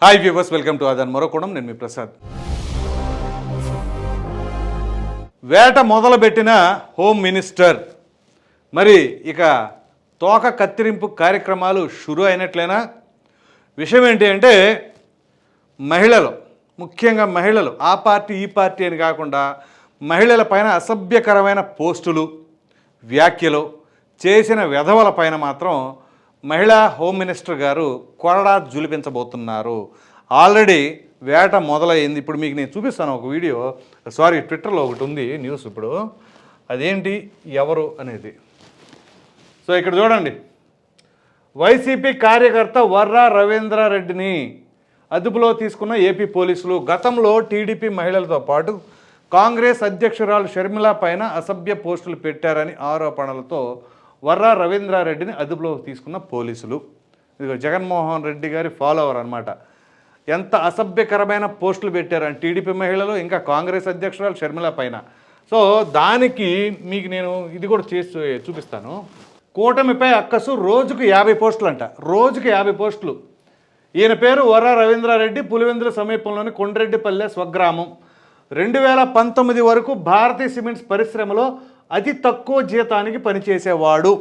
Hi viewers, welcome to Aadhan మరోకోణం. నేను మీ ప్రసాద్. వేట మొదలుపెట్టిన హోమ్ మినిస్టర్ మరి ఇక తోక కత్తిరింపు కార్యక్రమాలు షురు అయినట్లేనా? విషయం ఏంటి అంటే మహిళలు, ముఖ్యంగా మహిళలు, ఆ పార్టీ ఈ పార్టీ అని కాకుండా మహిళల పైన అసభ్యకరమైన పోస్టులు, వ్యాఖ్యలు చేసిన వెధవల పైన మాత్రం మహిళా హోమ్ మినిస్టర్ గారు కొరడా జులిపించబోతున్నారు. ఆల్రెడీ వేట మొదలైంది. ఇప్పుడు మీకు నేను చూపిస్తాను ఒక వీడియో, ట్విట్టర్లో ఒకటి ఉంది న్యూస్. ఇప్పుడు అదేంటి ఎవరు అనేది. సో ఇక్కడ చూడండి, వైసీపీ కార్యకర్త వర్రా రవీంద్రారెడ్డిని అదుపులో తీసుకున్న ఏపీ పోలీసులు. గతంలో టీడీపీ మహిళలతో పాటు కాంగ్రెస్ అధ్యక్షురాలు షర్మిల పైన అసభ్య పోస్టులు పెట్టారని ఆరోపణలతో వర్రా రవీంద్రారెడ్డిని అదుపులో తీసుకున్న పోలీసులు. ఇది జగన్మోహన్ రెడ్డి గారి ఫాలోవర్ అనమాట. ఎంత అసభ్యకరమైన పోస్టులు పెట్టారని టీడీపీ మహిళలు, ఇంకా కాంగ్రెస్ అధ్యక్షురాలు షర్మిల పైన. సో దానికి మీకు నేను ఇది కూడా చేసి చూపిస్తాను. కూటమిపై అక్కసు, రోజుకు 50 పోస్టులు అంట. రోజుకు 50 పోస్టులు. ఈయన పేరు వర్రా రవీంద్రారెడ్డి, పులివెందుల సమీపంలోని కొండ్రెడ్డిపల్లె స్వగ్రామం. 2019 వరకు భారతీయ సిమెంట్స్ పరిశ్రమలో అతి తక్కువ జీతానికి పనిచేసేవాడు.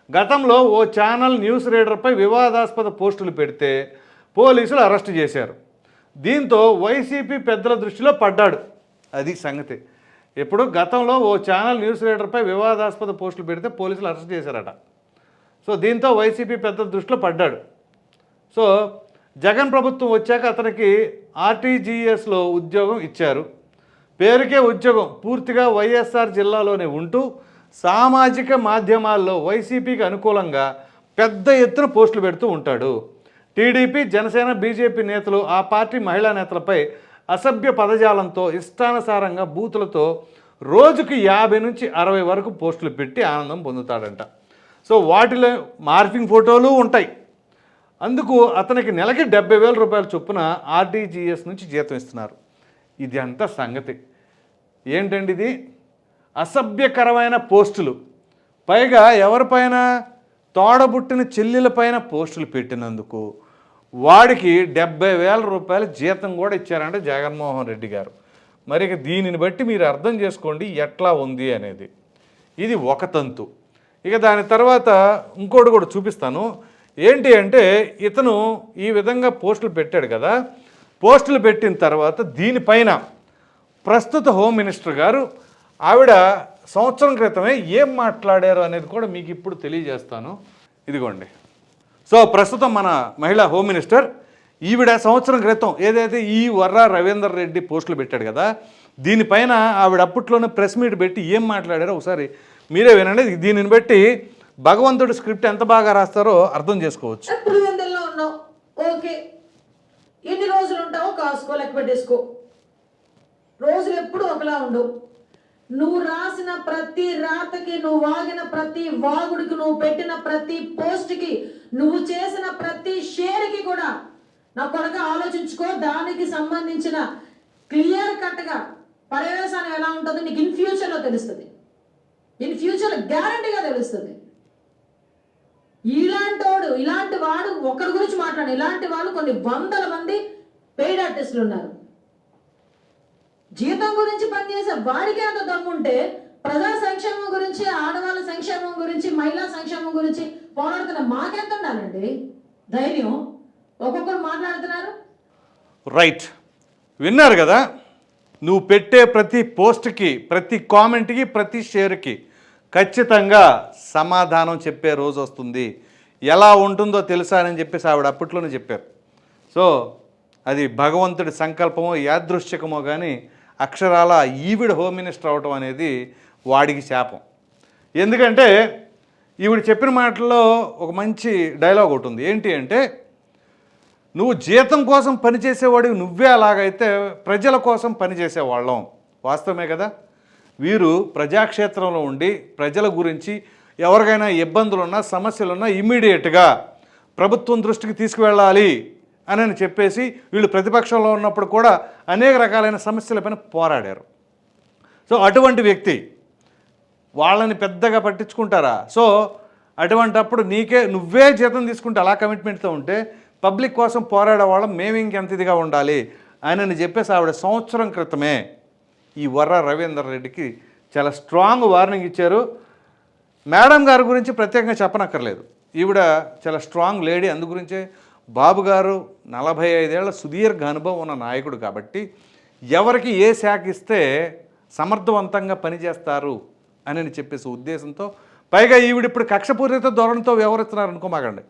గతంలో ఓ ఛానల్ న్యూస్ రీడర్పై వివాదాస్పద పోస్టులు పెడితే పోలీసులు అరెస్టు చేశారు. దీంతో వైసీపీ పెద్దల దృష్టిలో పడ్డాడు. అది సంగతి. ఇప్పుడు గతంలో ఓ ఛానల్ న్యూస్ రీడర్పై వివాదాస్పద పోస్టులు పెడితే పోలీసులు అరెస్ట్ చేశారట. సో దీంతో వైసీపీ పెద్దల దృష్టిలో పడ్డాడు. సో జగన్ ప్రభుత్వం వచ్చాక అతనికి ఆర్టీజీఎస్లో ఉద్యోగం ఇచ్చారు. పేరుకే ఉద్యోగం. పూర్తిగా వైఎస్ఆర్ జిల్లాలోనే ఉంటూ సామాజిక మాధ్యమాల్లో వైసీపీకి అనుకూలంగా పెద్ద ఎత్తున పోస్టులు పెడుతూ ఉంటాడు. టీడీపీ, జనసేన, బీజేపీ నేతలు ఆ పార్టీ మహిళా నేతలపై అసభ్య పదజాలంతో, ఇష్టానుసారంగా బూతులతో రోజుకి 50 నుంచి 60 వరకు పోస్టులు పెట్టి ఆనందం పొందుతాడంట. సో వాటిలో మార్ఫింగ్ ఫోటోలు ఉంటాయి. అందుకు అతనికి నెలకి 70,000 రూపాయల చొప్పున ఆర్టీజీఎస్ నుంచి జీతం ఇస్తున్నారు. ఇది అంతా సంగతి. ఏంటండి ఇది? అసభ్యకరమైన పోస్టులు, పైగా ఎవరిపైన? తోడబుట్టిన చెల్లెలపైన పోస్టులు పెట్టినందుకు వాడికి 70,000 రూపాయల జీతం కూడా ఇచ్చారంటే జగన్మోహన్ రెడ్డి గారు. మరి దీనిని బట్టి మీరు అర్థం చేసుకోండి ఎట్లా ఉంది అనేది. ఇది ఒక తంతు. ఇక దాని తర్వాత ఇంకోటి కూడా చూపిస్తాను. ఏంటి అంటే ఇతను ఈ విధంగా పోస్టులు పెట్టాడు కదా. పోస్టులు పెట్టిన తర్వాత దీనిపైన ప్రస్తుత హోమ్ మినిస్టర్ గారు ఆవిడ సంవత్సరం క్రితమే ఏం మాట్లాడారు అనేది కూడా మీకు ఇప్పుడు తెలియజేస్తాను. ఇదిగోండి. సో ప్రస్తుతం మన మహిళా హోమ్ మినిస్టర్ ఈవిడ సంవత్సరం క్రితం ఏదైతే ఈ వర్రా రవీందర్ రెడ్డి పోస్టులు పెట్టాడు కదా, దీనిపైన ఆవిడ అప్పట్లోనే ప్రెస్ మీట్ పెట్టి ఏం మాట్లాడారో ఒకసారి మీరే వినండి. దీనిని బట్టి భగవంతుడి స్క్రిప్ట్ ఎంత బాగా రాస్తారో అర్థం చేసుకోవచ్చు. ఎన్ని రోజులు ఉంటావో కాసుకో, లెక్క పెట్టేసుకో. రోజులు ఎప్పుడు ఒకలా ఉండవు. నువ్వు రాసిన ప్రతి రాతకి, నువ్వు వాగిన ప్రతి వాగుడికి, నువ్వు పెట్టిన ప్రతి పోస్ట్కి, నువ్వు చేసిన ప్రతి షేర్కి కూడా నా కొడుక ఆలోచించుకో. దానికి సంబంధించిన క్లియర్ కట్గా పర్యవేశానం ఎలా ఉంటుందో నీకు ఇన్ ఫ్యూచర్లో తెలుస్తుంది. ఇన్ ఫ్యూచర్ గ్యారంటీగా తెలుస్తుంది. ఇలాంటి వాడు ఒకరి గురించి మాట్లాడు. ఇలాంటి వాళ్ళు కొన్ని వందల మంది పెయిడ్ ఆర్టిస్టులు ఉన్నారు. జీతం గురించి పనిచేసే వాడికి అంత దమ్ముంటే ప్రజా సంక్షేమం గురించి, ఆడవాళ్ళ సంక్షేమం గురించి, మహిళా సంక్షేమం గురించి పోరాడుతున్న మాకెంత ఉండాలండి ధైర్యం? ఒక్కొక్కరు మాట్లాడుతున్నారు. రైట్, విన్నారు కదా. నువ్వు పెట్టే ప్రతి పోస్ట్కి, ప్రతి కామెంట్కి, ప్రతి షేర్కి ఖచ్చితంగా సమాధానం చెప్పే రోజు వస్తుంది. ఎలా ఉంటుందో తెలుసా అని చెప్పేసి ఆవిడ అప్పట్లోనే చెప్పారు. సో అది భగవంతుడి సంకల్పమో యాదృశ్చికమో కానీ అక్షరాల ఈవిడ హోమ్ మినిస్టర్ అవటం అనేది వాడికి శాపం. ఎందుకంటే ఈవిడ చెప్పిన మాటల్లో ఒక మంచి డైలాగ్ ఒకటి ఉంది. ఏంటి అంటే, నువ్వు జీతం కోసం పనిచేసేవాడివి నువ్వే అలాగైతే ప్రజల కోసం పనిచేసేవాళ్ళం. వాస్తవమే కదా. వీరు ప్రజాక్షేత్రంలో ఉండి ప్రజల గురించి ఎవరికైనా ఇబ్బందులున్నా, సమస్యలున్నా ఇమ్మీడియట్గా ప్రభుత్వం దృష్టికి తీసుకువెళ్ళాలి అని చెప్పేసి వీళ్ళు ప్రతిపక్షంలో ఉన్నప్పుడు కూడా అనేక రకాలైన సమస్యలపైన పోరాడారు. సో అటువంటి వ్యక్తి వాళ్ళని పెద్దగా పట్టించుకుంటారా? సో అటువంటప్పుడు నువ్వే జీతం తీసుకుంటే అలా కమిట్మెంట్తో ఉంటే పబ్లిక్ కోసం పోరాడే వాళ్ళం మేము ఇంకెంత ఇదిగా ఉండాలి అని చెప్పేసి ఆవిడ సంవత్సరం క్రితమే ఈ వర్ర రవీందర్ రెడ్డికి చాలా స్ట్రాంగ్ వార్నింగ్ ఇచ్చారు. మేడం గారి గురించి ప్రత్యేకంగా చెప్పనక్కర్లేదు, ఈవిడ చాలా స్ట్రాంగ్ లేడీ. అందుగురించే బాబు గారు 45 ఏళ్ల సుదీర్ఘ అనుభవం ఉన్న నాయకుడు కాబట్టి ఎవరికి ఏ శాఖ ఇస్తే సమర్థవంతంగా పనిచేస్తారు అని చెప్పేసి ఉద్దేశంతో, పైగా ఈవిడిప్పుడు కక్షపూరిత ధోరణితో వ్యవహరిస్తున్నారు అనుకోమాకండి.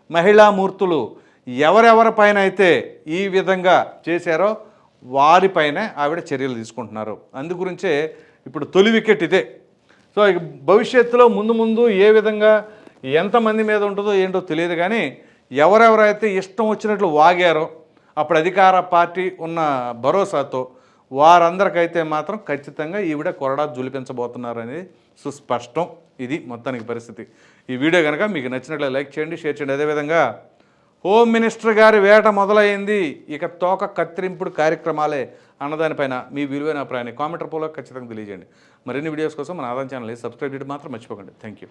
మహిళామూర్తులు ఎవరెవరిపైన అయితే ఈ విధంగా చేశారో వారిపైనే ఆవిడ చర్యలు తీసుకుంటున్నారు. అందుగురించే ఇప్పుడు తొలి వికెట్ ఇదే. సో ఇక భవిష్యత్తులో ముందు ఏ విధంగా ఎంతమంది మీద ఉంటుందో ఏంటో తెలియదు, కానీ ఎవరెవరైతే ఇష్టం వచ్చినట్లు వాగారో అప్పుడు అధికార పార్టీ ఉన్న భరోసాతో వారందరికైతే మాత్రం ఖచ్చితంగా ఈవిడ కొరడా జులిపించబోతున్నారు అనేది సుస్పష్టం. ఇది మొత్తానికి పరిస్థితి. ఈ వీడియో కనుక మీకు నచ్చినట్లే లైక్ చేయండి, షేర్ చేయండి. అదేవిధంగా హోమ్ మినిస్టర్ గారి వేట మొదలైంది, ఇక తోక కత్తిరింపుడు కార్యక్రమాలే అన్నదానిపైన మీ విలువైన అభిప్రాయాన్ని కామెంట్ రూపంలో ఖచ్చితంగా తెలియజేయండి. మరిన్ని వీడియోస్ కోసం మన ఆదాయం ఛానల్ని సబ్స్క్రైబ్ చేయడం మాత్రం మర్చిపోకండి. Thank you.